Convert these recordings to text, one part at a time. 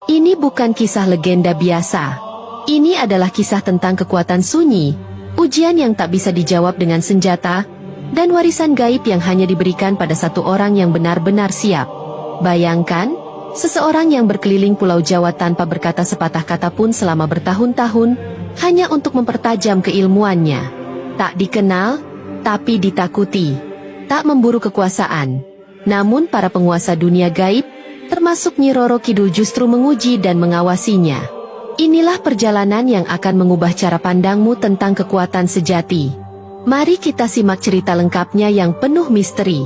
Ini bukan kisah legenda biasa. Ini adalah kisah tentang kekuatan sunyi, ujian yang tak bisa dijawab dengan senjata, dan warisan gaib yang hanya diberikan pada satu orang yang benar-benar siap. Bayangkan, seseorang yang berkeliling Pulau Jawa tanpa berkata sepatah kata pun selama bertahun-tahun, hanya untuk mempertajam keilmuannya. Tak dikenal, tapi ditakuti. Tak memburu kekuasaan. Namun para penguasa dunia gaib, termasuk Nyi Roro Kidul justru menguji dan mengawasinya. Inilah perjalanan yang akan mengubah cara pandangmu tentang kekuatan sejati. Mari kita simak cerita lengkapnya yang penuh misteri.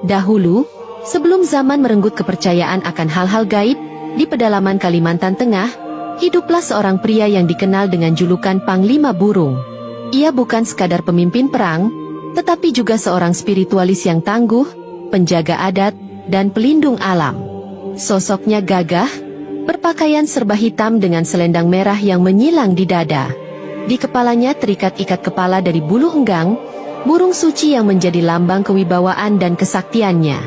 Dahulu, sebelum zaman merenggut kepercayaan akan hal-hal gaib, di pedalaman Kalimantan Tengah, hiduplah seorang pria yang dikenal dengan julukan Panglima Burung. Ia bukan sekadar pemimpin perang, tetapi juga seorang spiritualis yang tangguh, penjaga adat, dan pelindung alam. Sosoknya gagah, berpakaian serba hitam dengan selendang merah yang menyilang di dada. Di kepalanya terikat ikat kepala dari bulu enggang, burung suci yang menjadi lambang kewibawaan dan kesaktiannya.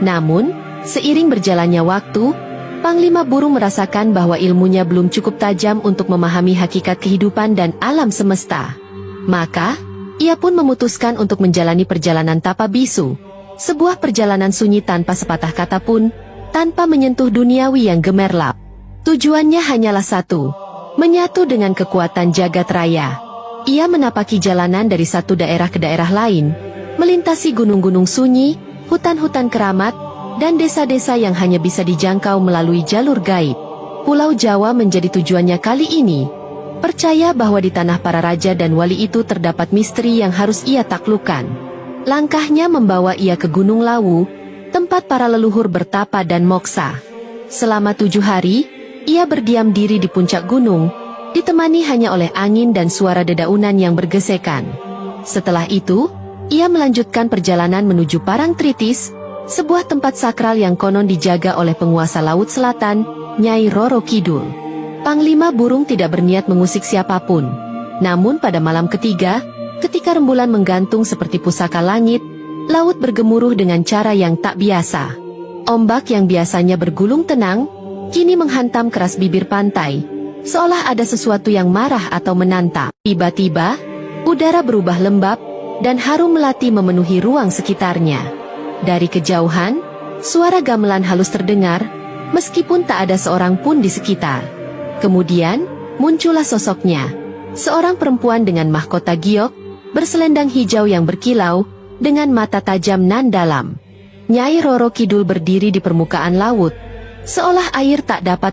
Namun, seiring berjalannya waktu, Panglima Burung merasakan bahwa ilmunya belum cukup tajam untuk memahami hakikat kehidupan dan alam semesta. Maka, ia pun memutuskan untuk menjalani perjalanan tapa bisu, sebuah perjalanan sunyi tanpa sepatah kata pun, tanpa menyentuh duniawi yang gemerlap. Tujuannya hanyalah satu, menyatu dengan kekuatan jagat raya. Ia menapaki jalanan dari satu daerah ke daerah lain, melintasi gunung-gunung sunyi, hutan-hutan keramat, dan desa-desa yang hanya bisa dijangkau melalui jalur gaib. Pulau Jawa menjadi tujuannya kali ini. Percaya bahwa di tanah para raja dan wali itu terdapat misteri yang harus ia taklukkan. Langkahnya membawa ia ke Gunung Lawu, tempat para leluhur bertapa dan moksa. Selama 7 hari, ia berdiam diri di puncak gunung, ditemani hanya oleh angin dan suara dedaunan yang bergesekan. Setelah itu, ia melanjutkan perjalanan menuju Parangtritis, sebuah tempat sakral yang konon dijaga oleh penguasa Laut Selatan, Nyai Roro Kidul. Panglima Burung tidak berniat mengusik siapapun. Namun pada malam ketiga, ketika rembulan menggantung seperti pusaka langit, laut bergemuruh dengan cara yang tak biasa. Ombak yang biasanya bergulung tenang, kini menghantam keras bibir pantai, seolah ada sesuatu yang marah atau menantang. Tiba-tiba, udara berubah lembab, dan harum melati memenuhi ruang sekitarnya. Dari kejauhan, suara gamelan halus terdengar, meskipun tak ada seorang pun di sekitar. Kemudian, muncullah sosoknya, seorang perempuan dengan mahkota giok, berselendang hijau yang berkilau, dengan mata tajam nan dalam. Nyai Roro Kidul berdiri di permukaan laut, seolah air tak dapat